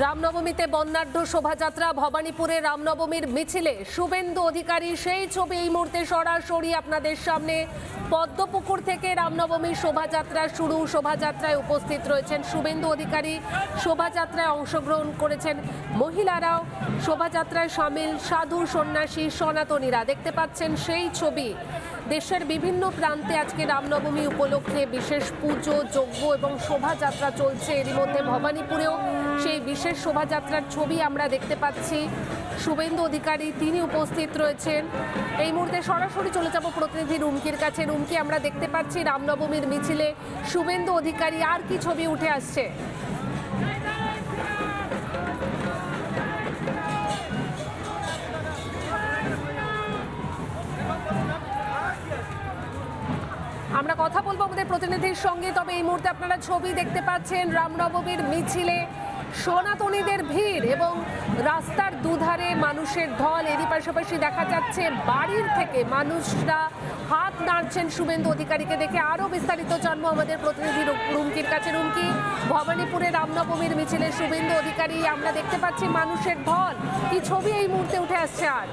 রামনবমীতে বর্ণাঢ্য শোভাযাত্রা, ভবানীপুরে রামনবমীর মিছিলে শুভেন্দু অধিকারী, সেই ছবি এই মুহূর্তে সরাসরি আপনাদের সামনে। পদ্মপুকুর থেকে রামনবমীর শোভাযাত্রা শুরু। শোভাযাত্রায় উপস্থিত রয়েছেন শুভেন্দু অধিকারী, শোভাযাত্রায় অংশগ্রহণ করেছেন মহিলারাও, শোভাযাত্রায় সামিল সাধু সন্ন্যাসী সনাতনীরা। দেখতে পাচ্ছেন সেই ছবি। দেশের বিভিন্ন প্রান্তে আজকে রামনবমী উপলক্ষে বিশেষ পুজো, যজ্ঞ এবং শোভাযাত্রা চলছে। এরই মধ্যে ভবানীপুরেও সেই বিশেষ শোভাযাত্রার ছবি আমরা দেখতে পাচ্ছি। শুভেন্দু অধিকারী তিনি উপস্থিত রয়েছেন। এই মুহূর্তে সরাসরি চলে যাব প্রতিনিধি রুমকির কাছে। রুমকি, আমরা দেখতে পাচ্ছি রামনবমীর মিছিলে শুভেন্দু অধিকারী, আর কি ছবি উঠে আসছে? আমরা কথা বলবো আমাদের প্রতিনিধির সঙ্গে। তবে এই মুহূর্তে আপনারা ছবি দেখতে পাচ্ছেন রামনবমীর মিছিলে সনাতনীদের ভিড় এবং রাস্তার দুধারে মানুষের ঢল। এরই পাশাপাশি দেখা যাচ্ছে বাড়ির থেকে মানুষরা হাত নাড়ছেন শুভেন্দু অধিকারীকে দেখে। আরও বিস্তারিত জানবো আমাদের প্রতিনিধি রুমকির কাছে। রুমকি, ভবানীপুরে রামনবমীর মিছিলে শুভেন্দু অধিকারী, আমরা দেখতে পাচ্ছি মানুষের ঢল। কি ছবি এই মুহূর্তে উঠে আসছে? আর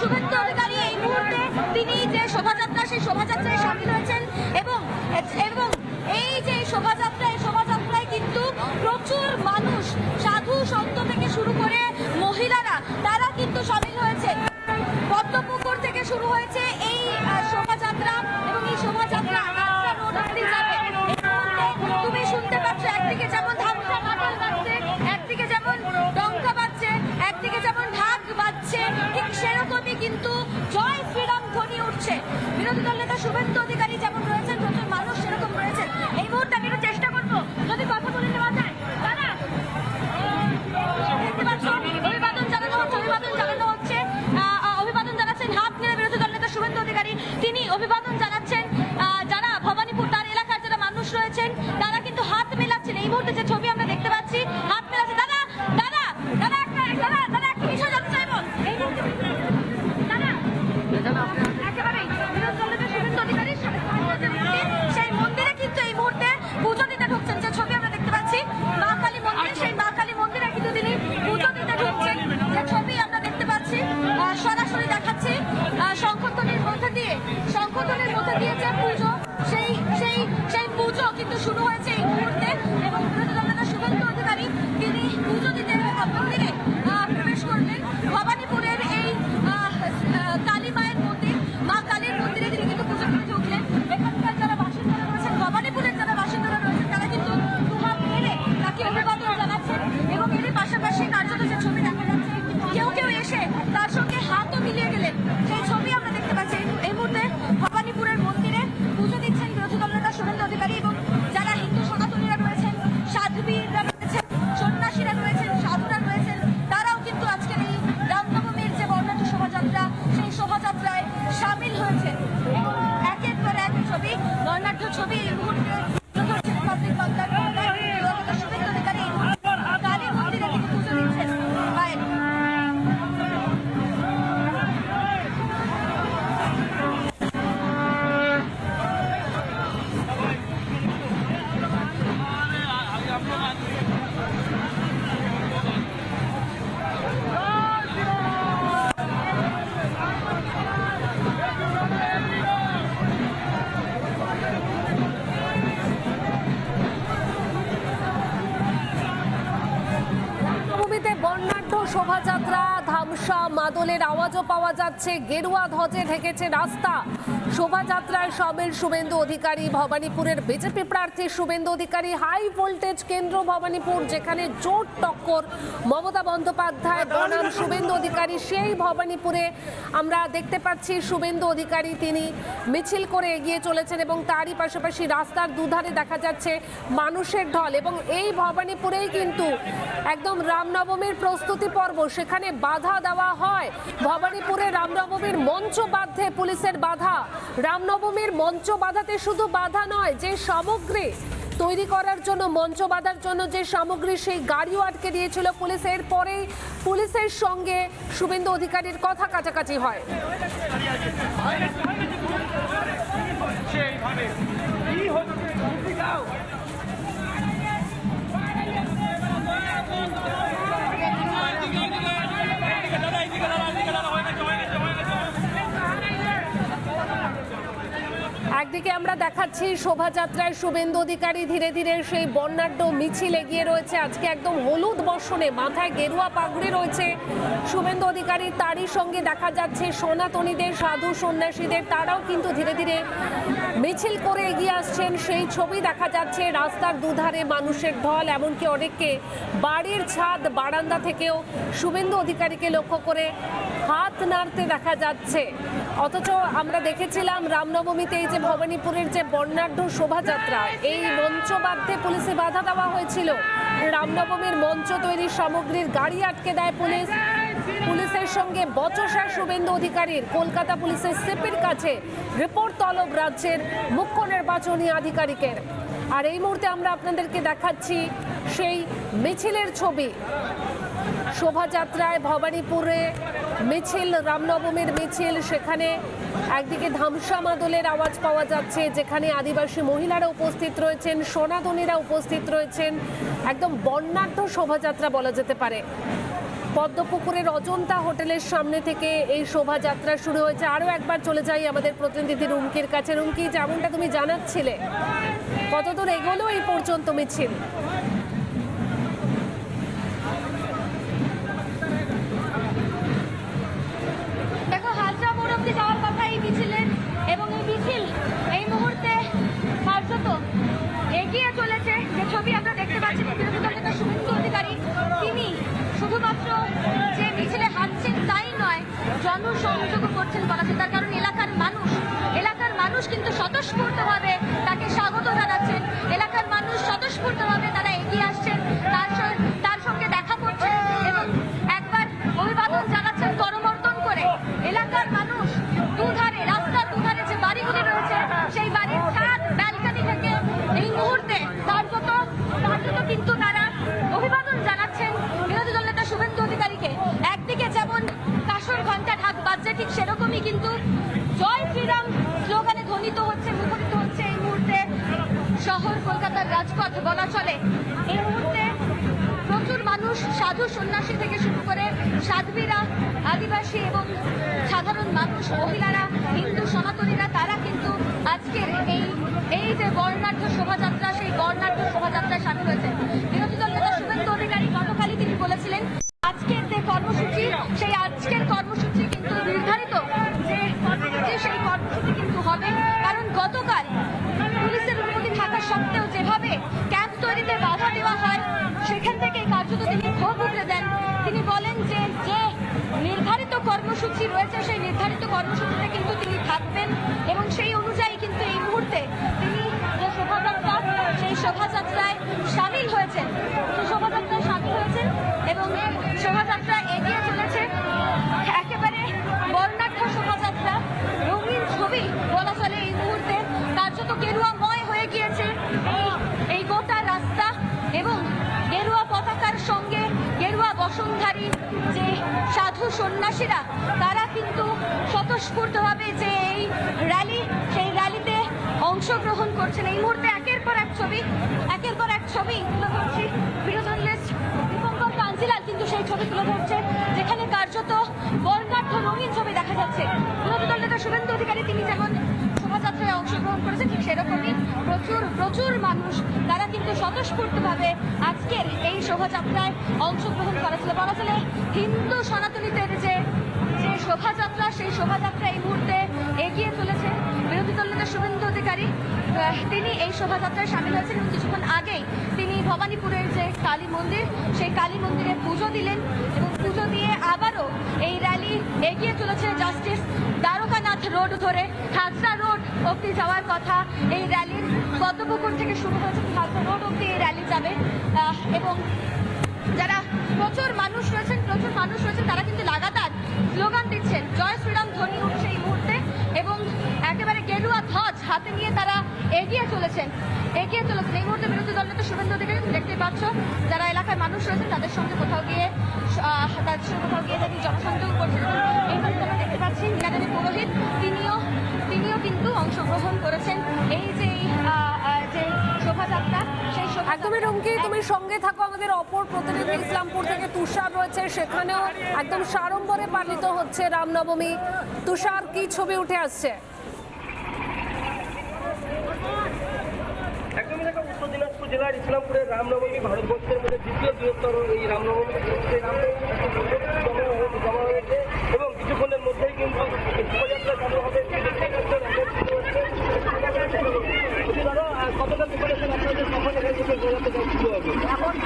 শুভেন্দু অধিকারী এই মুহূর্তে তিনি যে শোভাযাত্রা, সেই শোভাযাত্রায় সামিল হয়েছেন এবং এই যে শোভাযাত্রায় কিন্তু প্রচুর মানুষ, সাধু সন্ত থেকে শুরু করে মহিলারা, তারা কিন্তু সামিল হয়েছে। পদ্মপুকুর থেকে শুরু হয়েছে এই শোভাযাত্রা এবং এই শোভাযাত্রা আটটা রোড অবধি যাবে। তুমি শুনতে পাচ্ছ একদিকে যেমন ধামসা মাদল বাজছে, একদিকে যেমন ডঙ্কা বাজছে, একদিকে যেমন ঢাক বাজছে, ঠিক সেরকমই কিন্তু জয় শ্রীরাম ধ্বনি উঠছে। বিরোধী দল নেতা শুভেন্দু অধিকারী যেমন রয়েছেন, প্রচুর মানুষ সেরকম রয়েছেন। এই মুহূর্তে আমি একটু চেষ্টা করবো যদি কথা বলে নেওয়া যায়। দাদা দেখতে পাচ্ছ অভিবাদন জানানো হচ্ছে, অভিবাদন জানাচ্ছেন হাত নেড়ে বিরোধী দল নেতা শুভেন্দু অধিকারী। তিনি অভিবাদন জানাচ্ছেন যারা ভবানীপুর তার এলাকার যারা মানুষ রয়েছেন, তারা কিন্তু হাত মেলাচ্ছেন। এই মুহূর্তে যে ছবি আমরা দেখতে পাচ্ছি, হাত মেলাচ্ছে। দাদা দাদা দাদা দাদা একটা বিষয় জানতে চাইবো। এই মুহূর্তে একেবারেই বিরোধী দল নেতা শুভেন্দু অধিকারীর সেই মন্দিরে কিন্তু এই মুহূর্তে পুজো দিতে ঢুকছেন। যে ছবি আমরা দেখতে পাচ্ছি মা কালী মন্দির, সেই মা কালী মন্দিরে কিন্তু তিনি পুজো দিতে ঢুকছেন। যে ছবি আমরা দেখতে পাচ্ছি সরাসরি দেখাচ্ছি শঙ্খধ্বনির মধ্যে দিয়ে যে পুজো, সেই পুজো কিন্তু শুরু হয়েছে এই মুহূর্তে। এবং বিরোধী দল নেতা শুভেন্দু অধিকারী তিনি পুজো দিতে মন্দিরে প্রবেশ করলেন। ভবানীপুরের এই কালী মায়ের মন্দির, মা কালীর মন্দিরে তিনি কিন্তু পুজো দিতে ঢুকলেন। এখানকার যারা বাসিন্দারা রয়েছেন, ভবানীপুরের যারা বাসিন্দারা রয়েছেন, তারা কিন্তু দুহাত মেলে তাকে অভিবাদন জানাচ্ছেন। এবং এরই পাশাপাশি কার্যত যে ছবি দেখা যাচ্ছে, কেউ এসে তার সঙ্গে হাতও মিলিয়ে গেলেন, সেই ছবি আমরা দেখতে পাচ্ছি। এই মুহূর্তে ভবানীপুরের মন্দিরে পুজো দিচ্ছেন বিরোধী দল নেতা শুভেন্দু অধিকারী এবং যারা হিন্দু সনাতনীরা রয়েছেন, সাধ্বীরা রয়েছেন, সন্ন্যাসীরা রয়েছেন, সাধুরা রয়েছেন, তারাও কিন্তু আজকের এই রামনবমীর যে বর্ণাঢ্য শোভাযাত্রা, সেই শোভাযাত্রায় সামিল হয়েছে। এবং একের পর এক ছবি, বর্ণাঢ্য ছবি এই মুহূর্তে পাবলিক বাংলার শুভেন্দু অধিকারী কালী মন্দিরে তিনি পুজো দিচ্ছেন। বর্ণাঢ্য শোভাযাত্রা, ধামসা মাদলের আওয়াজও পাওয়া যাচ্ছে। গেরুয়া ধ্বজে ঢেকেছে রাস্তা। শোভাযাত্রায় সামিল শুভেন্দু অধিকারী। ভবানীপুরের বিজেপি প্রার্থী শুভেন্দু অধিকারী হাই ভোল্টেজ কেন্দ্র ভবানীপুর, যেখানে জোট টক্কর মমতা বন্দ্যোপাধ্যায় বনাম শুভেন্দু অধিকারী, সেই ভবানীপুরে আমরা দেখতে পাচ্ছি শুভেন্দু অধিকারী তিনি মিছিল করে এগিয়ে চলেছেন এবং তারই পাশাপাশি রাস্তার দুধারে দেখা যাচ্ছে মানুষের ঢল। এবং এই ভবানীপুরেই কিন্তু একদম রামনবমীর প্রস্তুতি পর্ব, সেখানে বাধা দেওয়া হয়। ভবানীপুরে রামনবমীর মঞ্চ বাঁধে পুলিশের বাধা। রামনবমীর মঞ্চ বাঁধাতে শুধু বাধা নয়, যে সামগ্রী তৈরি করার জন্য, মঞ্চ বাঁধার জন্য যে সামগ্রী, সেই গাড়িও আটকে দিয়েছিল পুলিশের। পরেই পুলিশের সঙ্গে শুভেন্দু অধিকারীর কথা কাছাকাছি হয়। একদিকে আমরা দেখাচ্ছি শোভাযাত্রায় শুভেন্দু অধিকারী ধীরে ধীরে সেই বর্ণাঢ্য মিছিল এগিয়ে রয়েছে। আজকে একদম হলুদ বর্ষণে, মাথায় গেরুয়া পাগড়ি রয়েছে শুভেন্দু অধিকারী। তারই সঙ্গে দেখা যাচ্ছে সনাতনীদের, সাধু সন্ন্যাসীদের, তারাও কিন্তু ধীরে ধীরে মিছিল করে এগিয়ে আসছেন, সেই ছবি দেখা যাচ্ছে। রাস্তার দুধারে মানুষের ঢল, এমনকি অনেককে বাড়ির ছাদ বারান্দা থেকেও শুভেন্দু অধিকারীকে লক্ষ্য করে হাত নাড়তে দেখা যাচ্ছে। অথচ আমরা দেখেছিলাম রামনবমীতে এই যে ভবানীপুরের যে বর্ণাঢ্য শোভাযাত্রা, এই মঞ্চ বাঁধতে পুলিশে বাধা দেওয়া হয়েছিল। রামনবমীর মঞ্চ তৈরির সামগ্রীর গাড়ি আটকে দেয় পুলিশ। পুলিশের সঙ্গে বচসা শুভেন্দু অধিকারীর। কলকাতা পুলিশের সিপির কাছে রিপোর্ট তলব রাজ্যের মুখ্য নির্বাচনী আধিকারিকের। আর এই মুহূর্তে আমরা আপনাদেরকে দেখাচ্ছি সেই মিছিলের ছবি। শোভাযাত্রায় ভবানীপুরে মিছিল, রামনবমীর মিছিল, সেখানে একদিকে ধামসা মাদলের আওয়াজ পাওয়া যাচ্ছে, যেখানে আদিবাসী মহিলারা উপস্থিত রয়েছেন, সনাতনীরা উপস্থিত রয়েছেন। একদম বর্ণাঢ্য শোভাযাত্রা বলা যেতে পারে। পদ্মপুকুরের অজন্তা হোটেলের সামনে থেকে এই শোভাযাত্রা শুরু হয়েছে। আরও একবার চলে যাই আমাদের প্রতিনিধি রুমকির কাছে। রুমকি, যেমনটা তুমি জানাচ্ছিলে, কতদূর এগোলো এই পর্যন্ত মিছিল? যাওয়ার কথা এই মিছিলের, এবং এই মিছিল এই মুহূর্তে কার্যত এগিয়ে চলেছে। যে ছবি আমরা দেখতে পাচ্ছি, বিরোধী দলনেতা শুভেন্দু অধিকারী তিনি শুধুমাত্র যে মিছিলে হাঁটছেন তাই নয়, জনসংযোগও করছেন বলা যায়। তার কারণ এলাকার মানুষ কিন্তু স্বতঃস্ফূর্তভাবে তাকে স্বাগত জানাচ্ছেন। এলাকার মানুষ স্বতঃস্ফূর্তভাবে তারা এগিয়ে আসছেন, তার সঙ্গে দেখা করছেন এবং একবার অভিবাদন জানাচ্ছেন করমর্দন করে। এলাকার মানুষ দুধারে, রাস্তার দুধারে যে বাড়িগুলি রয়েছে, সেই বাড়ির ছাদ, ব্যালকনি থেকে এই মুহূর্তে কার্যত কিন্তু তারা অভিবাদন জানাচ্ছেন বিরোধী দলনেতা শুভেন্দু অধিকারীকে। একদিকে যেমন কাসর ঘণ্টা ঢাক বাজছে, ঠিক সেরকমই কিন্তু জয় শ্রীরাম স্লোগানে ধ্বনিত হচ্ছে, মুখরিত হচ্ছে এই মুহূর্তে শহর কলকাতার রাজপথ বলা চলে। এই মুহূর্তে প্রচুর মানুষ, সাধু সন্ন্যাসী থেকে শুরু করে সাধ্বীরা, আদিবাসী এবং সাধারণ মানুষ, মহিলারা, হিন্দু সনাতনীরা, তারা কিন্তু আজকের এই যে বর্ণাঢ্য শোভাযাত্রা, সেই বর্ণাঢ্য শোভাযাত্রায় সামিল হয়েছে। বিরোধী দল নেতা শুভেন্দু অধিকারী গতকালই তিনি বলেছিলেন আজকের যে কর্মসূচি, সেই আজকের কর্মসূচি কিন্তু নির্ধারিত যে কর্মসূচি, সেই কর্মসূচি কিন্তু হবে। কারণ গতকাল পুলিশের অনুমতি থাকা সত্ত্বেও যেভাবে ক্যাম্প তৈরিতে বাধা দেওয়া হয়, সেখান থেকে কার্যত তিনি ক্ষোভ উঠে দেন। তিনি বলেন যে নির্ধারিত কর্মসূচি রয়েছে, সেই নির্ধারিত কর্মসূচিতে কিন্তু তিনি থাকবেন এবং সেই অনুযায়ী কিন্তু এই মুহূর্তে তিনি যে শোভাযাত্রা, সেই শোভাযাত্রায় সামিল হয়েছেন, এবং শোভাযাত্রা এগিয়ে চলেছে। একেবারে বর্ণাঢ্য শোভাযাত্রা, রঙিন ছবি বলা চলে। এই মুহূর্তে কার্যত গেরুয়াময় হয়ে গিয়েছে এই গোটা রাস্তা, এবং গেরুয়া পতাকার সঙ্গে গেরুয়া বসনধারী যে সাধু সন্ন্যাসীরা, তারা কিন্তু স্বতঃস্ফূর্তভাবে যে এই র্যালি, সেই র্যালিতে অংশগ্রহণ করছেন। এই মুহূর্তে একের পর এক ছবি তুলে ধরছি। বিরোধী দীপঙ্কর কাঞ্জিলাল কিন্তু সেই ছবি তুলে ধরছে, যেখানে কার্যত বর্ণাঢ্য রঙিন ছবি দেখা যাচ্ছে। বিরোধী দল নেতা শুভেন্দু অধিকারী তিনি যেমন শোভাযাত্রায় অংশগ্রহণ করেছেন, ঠিক সেরকমই প্রচুর মানুষ, তারা কিন্তু স্বতঃস্ফূর্তভাবে আজকের এই শোভাযাত্রায় অংশগ্রহণ করেছিল। বলা চলে হিন্দু সনাতনীদের যে শোভাযাত্রা, সেই শোভাযাত্রা এই মুহূর্তে এগিয়ে চলেছে বিরোধী দলনেতা শুভেন্দু অধিকারী। তিনি এই শোভাযাত্রায় সামিল হয়েছেন এবং কিছুক্ষণ আগেই তিনি ভবানীপুরের যে কালী মন্দির, সেই কালী মন্দিরে পুজো দিলেন এবং পুজো দিয়ে আবারও এই র্যালি এগিয়ে চলেছে জাস্টিস দ্বারকানাথ রোড ধরে হাজরা রোড অবধি যাওয়ার কথা। এই র্যালির পদ্মপুকুর থেকে শুরু হয়েছে, হাজরা রোড অবধি এই র্যালি যাবে এবং যারা প্রচুর মানুষ রয়েছেন তারা কিন্তু লাগাতার স্লোগান দিচ্ছেন, জয় শ্রীরাম ধ্বনি উঠছে এই মুহূর্তে এবং একেবারে গেরুয়া ধ্বজ হাতে নিয়ে তারা এগিয়ে চলেছেন। এই মুহূর্তে বিরোধী দলনেতা শুভেন্দু অধিকারী দেখতে পাচ্ছ, যারা এলাকায় মানুষ রয়েছেন তাদের সঙ্গে কোথাও গিয়ে যদি জনসংযোগ করছেন। এই মুহূর্তে আমরা দেখতে পাচ্ছি মীনাদেবী পুরোহিত তিনিও কিন্তু অংশগ্রহণ করেছেন এই যে শোভাযাত্রা, সেই একদমই রুমকি, তুমি সঙ্গে থাকো। আমাদের অপর প্রতিনিধি ইসলামপুর থেকে তুষার রয়েছে, সেখানেও একদম সাড়ম্বরে পালিত হচ্ছে রামনবমী। তুষার, কি ছবি উঠে আসছে? একদমই দেখো, উত্তর দিনাজপুর জেলার ইসলামপুরের রামনবমী ভারতবর্ষের মধ্যে দ্বিতীয় বৃহত্তর এই রামনবমী জমা হয়েছে এবং কিছুক্ষণের মধ্যেই কিন্তু শোভাযাত্রা চালু হবে। কতটা প্রিপারেশন আপনাদের সফল শুরু হবে?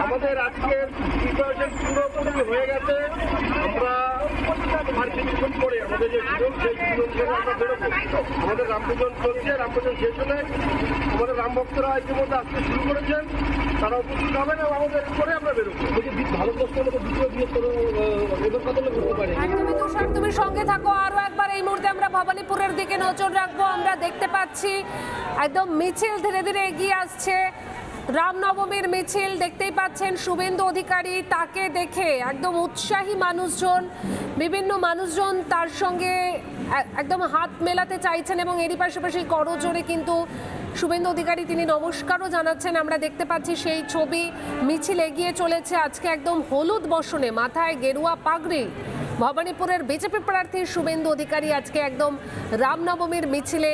আমাদের আজকের প্রিপারেশন পুরোপুরি হয়ে গেছে। আমরা কিছুক্ষণ পরে আমাদের যে সুযোগ, সেই সুযোগ আমরা বেরোবো। আমাদের রামপূজন চলছে, রামপূজন শেষ হলে আমাদের রাম ভক্তরা ইতিমধ্যে আসতে শুরু করেছেন, তারা উপস্থিত হবেন এবং আমাদের পরে আমরা বেরোবো। ভারতবর্ষের মধ্যে দ্বিতীয় বৃহত্তর এবার কত লোক হতে পারে? একদমই তুষার, তুমি সঙ্গে থাকো। আরো একবার এই মুহূর্তে আমরা ভবানীপুরের দিকে নজর রাখবো। আমরা দেখতে পাচ্ছি একদম মিছিল ধীরে ধীরে এগিয়ে আসছে, রামনবমীর মিছিল। দেখতেই পাচ্ছেন শুভেন্দু অধিকারী, তাকে দেখে একদম উৎসাহী মানুষজন, বিভিন্ন মানুষজন তার সঙ্গে একদম হাত মেলাতে চাইছেন এবং এরই পাশাপাশি করজোড়ে কিন্তু শুভেন্দু অধিকারী তিনি নমস্কারও জানাচ্ছেন। আমরা দেখতে পাচ্ছি সেই ছবি। মিছিল এগিয়ে চলেছে আজকে একদম হলুদ বসনে, মাথায় গেরুয়া পাগড়ি। ভবানীপুরের বিজেপি প্রার্থী শুভেন্দু অধিকারী আজকে একদম রামনবমীর মিছিলে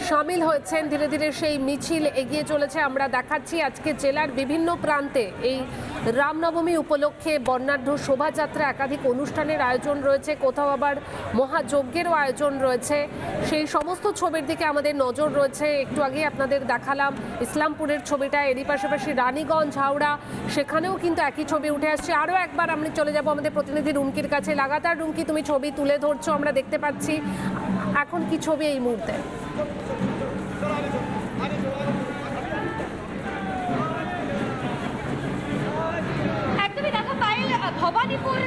সামিল হয়েছেন। ধীরে ধীরে সেই মিছিল এগিয়ে চলেছে। আমরা দেখাচ্ছি আজকে জেলার বিভিন্ন প্রান্তে এই রামনবমী উপলক্ষে বর্ণাঢ্য শোভাযাত্রা, একাধিক অনুষ্ঠানের আয়োজন রয়েছে, কোথাও আবার মহাযজ্ঞেরও আয়োজন রয়েছে। সেই সমস্ত ছবির দিকে আমাদের নজর রয়েছে। একটু আগে আপনাদের দেখালাম ইসলামপুরের ছবিটা, এরই পাশাপাশি রানীগঞ্জ, হাওড়া, সেখানেও কিন্তু একই ছবি উঠে আসছে। আরও একবার আমরা চলে যাব আমাদের প্রতিনিধি রুমকির কাছে। লাগাতার রুমকি, তুমি ছবি তুলে ধরছো, আমরা দেখতে পাচ্ছি। এখন কি ছবি এই মুহূর্তে? একদমই দেখা পাইল ভবানীপুর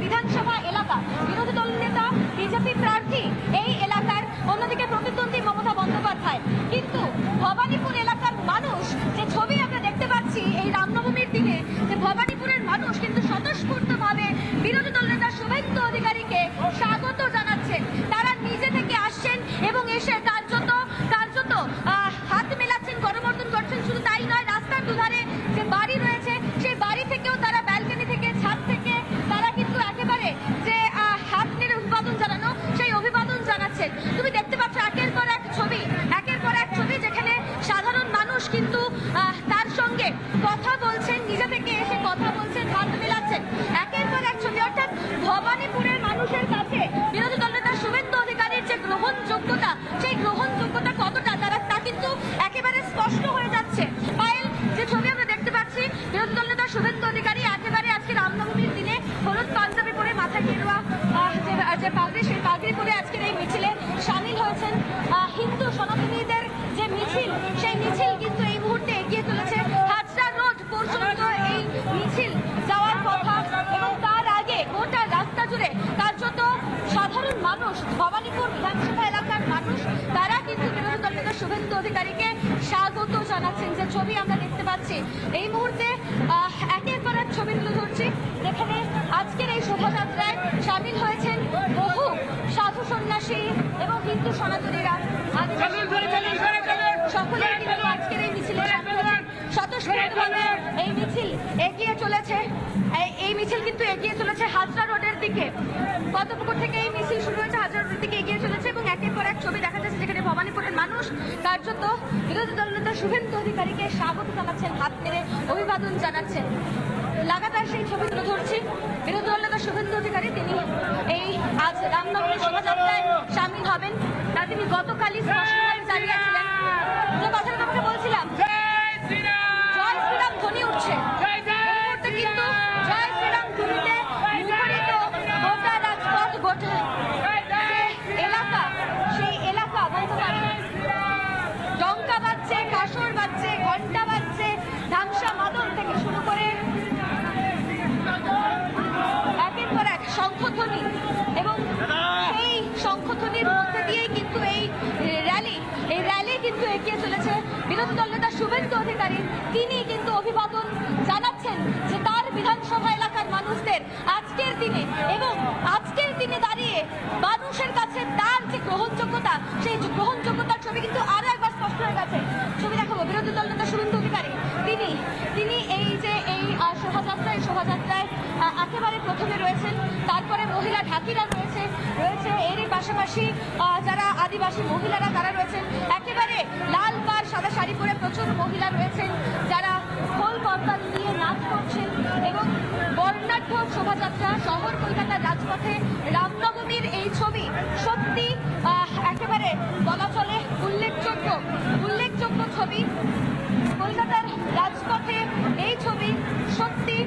বিধানসভা এলাকা, বিরোধী দল নেতা বিজেপি প্রার্থী এই এলাকার, অন্যদিকে প্রতিদ্বন্দ্বী মমতা বন্দ্যোপাধ্যায়। কিন্তু ভবানীপুর এলাকার মানুষ, যে ছবি আমরা দেখতে পাচ্ছি এই রামনবমীর দিনে, যে ভবানীপুরের মানুষ কিন্তু স্বতঃস্ফূর্তভাবে বিরোধী দল নেতা শুভেন্দু অধিকারীকে স্বাগত জানাচ্ছেন। তারা নিজে থেকে আসছেন এবং এসে কার্যত হাত মেলাচ্ছেন, করমর্দন করছেন। শুধু তাই নয়, রাস্তার দুধারে যে বাড়ি রয়েছে সেই বাড়ি থেকেও তারা, ব্যালকনি থেকে, ছাদ থেকে তারা কিন্তু একেবারে যে হাত নেড়ে অভিবাদন জানানো, সেই অভিবাদন জানাচ্ছেন। তুমি দেখতে পাচ্ছ একের পর এক ছবি, যেখানে সাধারণ মানুষ কিন্তু তার সঙ্গে কথা বলছেন, নিজে থেকে এসে কথা বলছেন, হাত মেলাচ্ছেন। একের পর এক ছবি, অর্থাৎ ভবানীপুরের মানুষের কাছে বিরোধী দলনেতা শুভেন্দু অধিকারীর যে গ্রহণযোগ্যতা, সেই গ্রহণযোগ্যতা কতটা তা কিন্তু একেবারে স্পষ্ট হয়ে যাচ্ছে। পায়েল, যে ছবি আমরা দেখতে পাচ্ছি, বিরোধী দলনেতা শুভেন্দু অধিকারী একেবারে আজকে রামনবমীর দিনে হলুদ পাঞ্জাবি পরে, মাথায় গেরুয়া যে পাগড়ি, সেই পাগড়ি পরে আজকের এই মিছিলে সামিল হয়েছেন। হিন্দু সনাতনীদের যে মিছিল, সেই মিছিল কিন্তু এই মুহূর্তে এগিয়ে চলেছে হাজরা রোড পর্যন্ত। এই মিছিল যাওয়ার কথা এবং তার আগে গোটা রাস্তা জুড়ে কার্যত সাধারণ মানুষ, ভবানীপুর বিধানসভা এলাকার মানুষ, তারা কিন্তু বিরোধী দল নেতা শুভেন্দু অধিকারীকে স্বাগত জানাচ্ছেন। যে ছবি আমরা দেখতে পাচ্ছি এই মুহূর্তে, একের পর এক ছবি তুলে ধরছি, যেখানে আজকের এই শোভাযাত্রায় সামিল হয়েছেন বহু সাধু সন্ন্যাসী এবং হিন্দু সনাতনীরা। সকলেই কিন্তু আজকের এই মিছিলে সামিল হয়েছেন। স্বতঃস্ফূর্তভাবে এই মিছিল এগিয়ে চলেছে। এই মিছিল কিন্তু এগিয়ে চলেছে হাজরা রোডের দিকে। পদ্মপুকুর থেকে এই মিছিল শুরু হয়েছে, হাজরা রোডের দিকে এগিয়ে চলেছে এবং একের পর এক ছবি দেখা যাচ্ছে, যেখানে ভবানীপুরের মানুষ কার্যত বিরোধী দলনেতা শুভেন্দু অধিকারীকে স্বাগত জানাচ্ছেন, হাত নেড়ে অভিবাদন জানাচ্ছেন। লাগাতার সেই ছবি তুলে ধরছি। বিরোধী দলনেতা শুভেন্দু অধিকারী তিনি এই আজ রামনবমীর শোভাযাত্রায় সামিল হবেন। তিনি গতকালই স্পষ্টভাবে জানিয়েছিলেন যে কথাটা তোমাকে বলছিলাম, জয় শ্রীরাম ধ্বনি উঠছে। এই মুহূর্তে কিন্তু জয় শ্রীরাম ধ্বনিতে মুখরিত গোটা রাজপথ, গোটা এলাকা, সেই এলাকা বলতে পারেন। ডঙ্কা বাজছে, কাসর বাজছে, ঘন্টা বাজছে, ধামসা মাদল থেকে শুরু করে একের পর এক শঙ্খধ্বনি, এবং সেই শঙ্খধ্বনির মধ্যে দিয়েই কিন্তু এই র্যালি কিন্তু এগিয়ে চলেছে। বিরোধী দলনেতা শুভেন্দু অধিকারী তিনি কিন্তু অভিবাদন জানাচ্ছেন যে তার বিধানসভা এলাকার মানুষদের আজকের দিনে, এবং আজকের দিনে দাঁড়িয়ে মানুষের কাছে তার যে গ্রহণযোগ্যতা, সেই গ্রহণযোগ্যতার ছবি কিন্তু আরো একবার স্পষ্ট হয়ে গেছে। ছবি দেখাবো। বিরোধী দলনেতা শুভেন্দু অধিকারী তিনি এই যে এই শোভাযাত্রায় একেবারে প্রথমে রয়েছেন, তারপরে মহিলা ঢাকিরা রয়েছে এরই পাশাপাশি যারা আদিবাসী মহিলারা তারা রয়েছেন, একেবারে লাল পাড় সাদা শাড়ি পরে প্রচুর মহিলা রয়েছেন যারা খোল করতাল নিয়ে নাচ করছেন, এবং বর্ণাঢ্য শোভাযাত্রা শহর কলকাতার রাজপথে রামনবমীর এই ছবি সত্যি একেবারে বলা চলে উল্লেখযোগ্য ছবি। কলকাতার রাজপথে এই ছবি সত্যি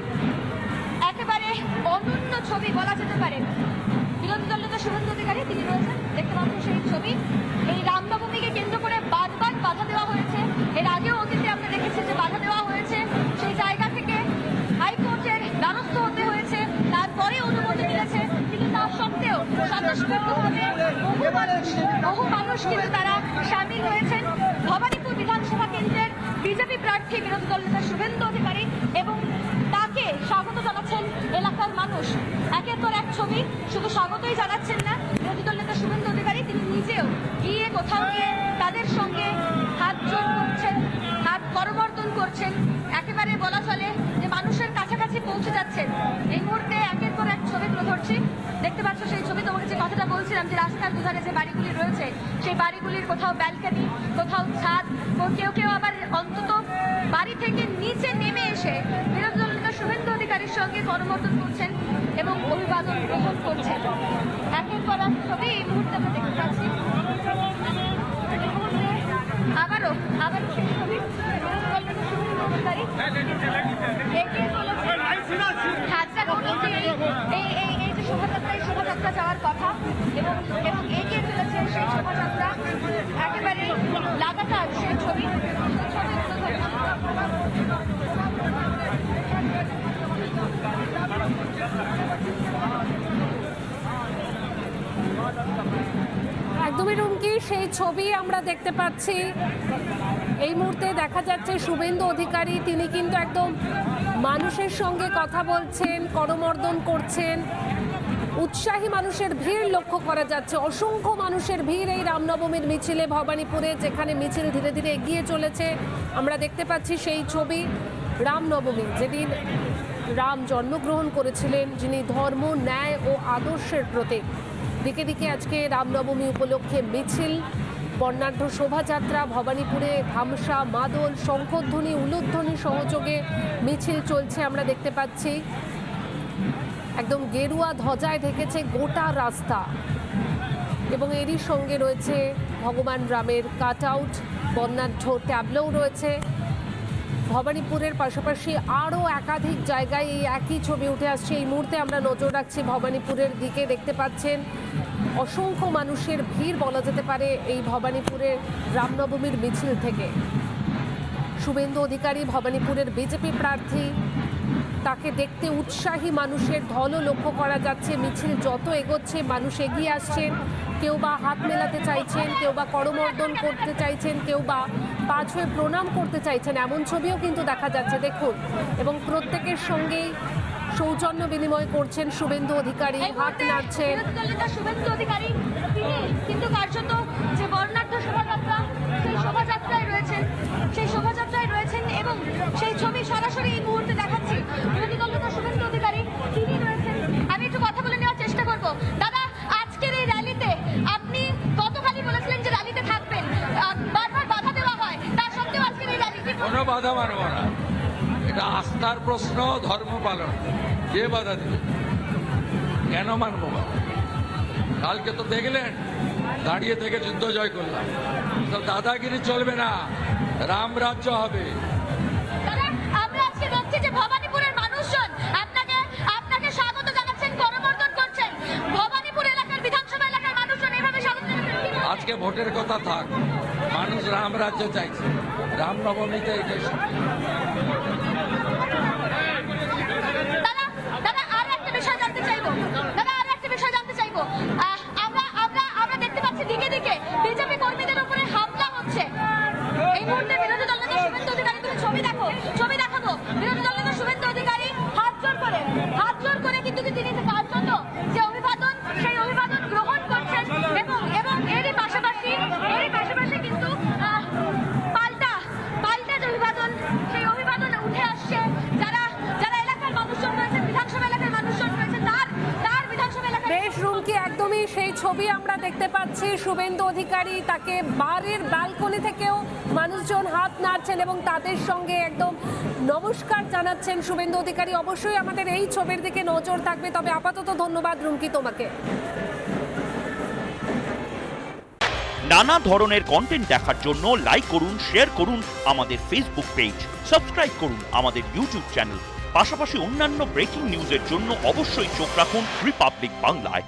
একেবারে অনন্য ছবি বলা যেতে পারে। বিরোধী দলনেতা শুভেন্দু অধিকারী তিনি রয়েছেন, দেখতে পাচ্ছেন সেই ছবি। এই রামনবমীকে কেন্দ্র করে বারবার বাধা দেওয়া হয়েছে। এর আগেও অতীতে আমরা দেখেছি যে বাধা দেওয়া হয়েছে, সেই জায়গা থেকে হাইকোর্টের দ্বারস্থ হতে হয়েছে, তারপরে অনুমতি মিলেছে। কিন্তু তা সত্ত্বেও স্বতঃস্ফূর্তভাবে বহু মানুষ কিন্তু তারা সামিল হয়েছেন। ভবানীপুর বিধানসভা কেন্দ্রের বিজেপি প্রার্থী বিরোধী দলনেতা শুভেন্দু অধিকারী, এবং তাকে স্বাগত জানাচ্ছেন এলাকার মানুষ। একের পর এক ছবি, শুধু স্বাগতই জানাচ্ছেন না, বিরোধী দলনেতা শুভেন্দু অধিকারী তিনি নিজেও গিয়ে কোথাও গিয়ে তাদের সঙ্গে হাত জোড় করছেন, হাত করমর্দন করছেন, একেবারে বলা চলে যে মানুষের কাছাকাছি পৌঁছে যাচ্ছেন। এই মুহূর্তে একের পর এক ছবি তুলে ধরছি, দেখতে পাচ্ছ সেই ছবি। তোমাকে যে কথাটা বলছিলাম যে রাস্তার দুধারে যে বাড়িগুলি রয়েছে, সেই বাড়িগুলির কোথাও ব্যালকনি, কোথাও ছাদ, কেউ আবার অন্তত বাড়ি থেকে নিচে নেমে এসে বিরোধী দলনেতা শুভেন্দু অধিকারীর সঙ্গে করমর্দন করছেন এবং অভিবাদন গ্রহণ করছেন। একের পর এক ছবি এই মুহূর্তে আমরা দেখতে পাচ্ছি। আবারও সেই ছবি বিরোধী দলনেতা শুভেন্দু অধিকারী এগিয়ে চলেছেন। হাজরা কমিটি এই যে শোভাযাত্রা যাওয়ার কথা, এবং এগিয়ে চলেছে সেই শোভাযাত্রা, একেবারে লাগাতার সেই ছবি একদমই রুমকি সেই ছবি আমরা দেখতে পাচ্ছি। এই মুহূর্তে দেখা যাচ্ছে শুভেন্দু অধিকারী তিনি কিন্তু একদম মানুষের সঙ্গে কথা বলছেন, করমর্দন করছেন। উৎসাহী মানুষের ভিড় লক্ষ্য করা যাচ্ছে, অসংখ্য মানুষের ভিড় এই রামনবমীর মিছিলে ভবানীপুরে, যেখানে মিছিল ধীরে ধীরে এগিয়ে চলেছে। আমরা দেখতে পাচ্ছি সেই ছবি। রামনবমী, যেদিন রাম জন্মগ্রহণ করেছিলেন, যিনি ধর্ম, ন্যায় ও আদর্শের প্রতীক, দিকে দিকে আজকে রামনবমী উপলক্ষে মিছিল, বর্ণাঢ্য শোভাযাত্রা ভবানীপুরে, ধামসা মাদল, শঙ্খধ্বনি, উলুধ্বনি সহযোগে মিছিল চলছে। আমরা দেখতে পাচ্ছি একদম গেরুয়া ধ্বজায় ঢেকেছে গোটা রাস্তা, এবং এরই সঙ্গে রয়েছে ভগবান রামের কাট আউট, বর্ণাঢ্য ট্যাবলোও রয়েছে। ভবানীপুরের পাশাপাশি আরও একাধিক জায়গায় এই একই ছবি উঠে আসছে। এই মুহূর্তে আমরা নজর রাখছি ভবানীপুরের দিকে। দেখতে পাচ্ছেন অসংখ্য মানুষের ভিড় বলা যেতে পারে এই ভবানীপুরের রামনবমীর মিছিল থেকে। শুভেন্দু অধিকারী ভবানীপুরের বিজেপি প্রার্থী, তাকে দেখতে উৎসাহী মানুষের ঢলও লক্ষ্য করা যাচ্ছে। মিছিল যত এগোচ্ছে মানুষ এগিয়ে আসছেন, কেউ বা হাত মেলাতে চাইছেন, কেউ বা করমর্দন করতে চাইছেন, কেউ বা পা ছুঁয়ে প্রণাম করতে চাইছেন, এমন ছবিও কিন্তু দেখা যাচ্ছে দেখুন। এবং প্রত্যেকের সঙ্গেই সৌজন্য বিনিময় করছেন শুভেন্দু অধিকারী, হাত নাড়ছেন। শুভেন্দু অধিকারী তিনি কিন্তু কার্যত যে বর্ণাঢ্য শোভাযাত্রা, সেই শোভাযাত্রায় রয়েছেন এবং সেই ছবি সরাসরি এই মুহূর্তে দেখাচ্ছি। বিরোধী দলনেতা শুভেন্দু অধিকারী তিনি রয়েছেন। আমি একটু কথা বলে নেওয়ার চেষ্টা করব। দাদা, আজকের এই র্যালিতে আপনি গতকালই বলেছিলেন যে র্যালিতে থাকবেন, বারবার বাধা দেওয়া হয়, তার সত্ত্বেও আজকের এই র্যালিতে কোনো বাধা মানব না। এটা আস্থার প্রশ্ন, ধর্ম পালন। কে বাধা দিবে? কেন মানব? কালকে তো দেখলেন দাঁড়িয়ে থেকে যুদ্ধ জয় করলাম। তো দাদাগিরি চলবে না, রাম রাজ্য হবে। দাদা, আমরা আজকে দেখছি যে ভবানীপুরের মানুষজন আপনাকে স্বাগত জানাচ্ছেন, করমর্দন করছেন। ভবানীপুর এলাকার বিধানসভা এলাকার মানুষজন এভাবে স্বাগত জানাচ্ছেন। আজকে ভোটের কথা থাক, মানুষ রাম রাজ্য চাইছে। রামনবমীতে এটাই দাদা আরো একটা বিষয় জানতে চাইবো। আমরা দেখতে পাচ্ছি দিকে দিকে বিজেপি কর্মীদের উপরে হামলা হচ্ছে। এই মুহূর্তে বিরোধী দলনেতা শুভেন্দু অধিকারী, তুমি ছবি দেখাবো। বিরোধী দলনেতা শুভেন্দু অধিকারী হাত জোর করে কিন্তু তিনি তার জন্য যে অভিবাদন, সেই অভিবাদন গ্রহণ করছেন এবং এরই পাশাপাশি কিন্তু পাল্টা যে অভিবাদন, সেই অভিবাদন উঠে আসছে। যারা এলাকার মানুষজন রয়েছে, বিধানসভা এলাকার মানুষজন রয়েছে, তার বিধানসভা এলাকার বেশ রুমকি, একদমই সেই ছবি আমরা দেখতে পাচ্ছি। শুভেন্দু অধিকারী, তাকে বাড়ির ব্যালকনি থেকেও মানুষজন হাত নাড়ছেন এবং তাদের সঙ্গে একদম নমস্কার জানাচ্ছেন শুভেন্দু অধিকারী। অবশ্যই আমাদের এই ছবির দিকে নজর থাকবে। তবে আপাতত ধন্যবাদ রুমকি তোমাকে। নানা ধরনের কন্টেন্ট দেখার জন্য লাইক করুন, শেয়ার করুন আমাদের ফেসবুক পেজ, সাবস্ক্রাইব করুন আমাদের ইউটিউব চ্যানেল। পাশাপাশি অন্যান্য ব্রেকিং নিউজের জন্য অবশ্যই চোখ রাখুন রিপাবলিক বাংলায়।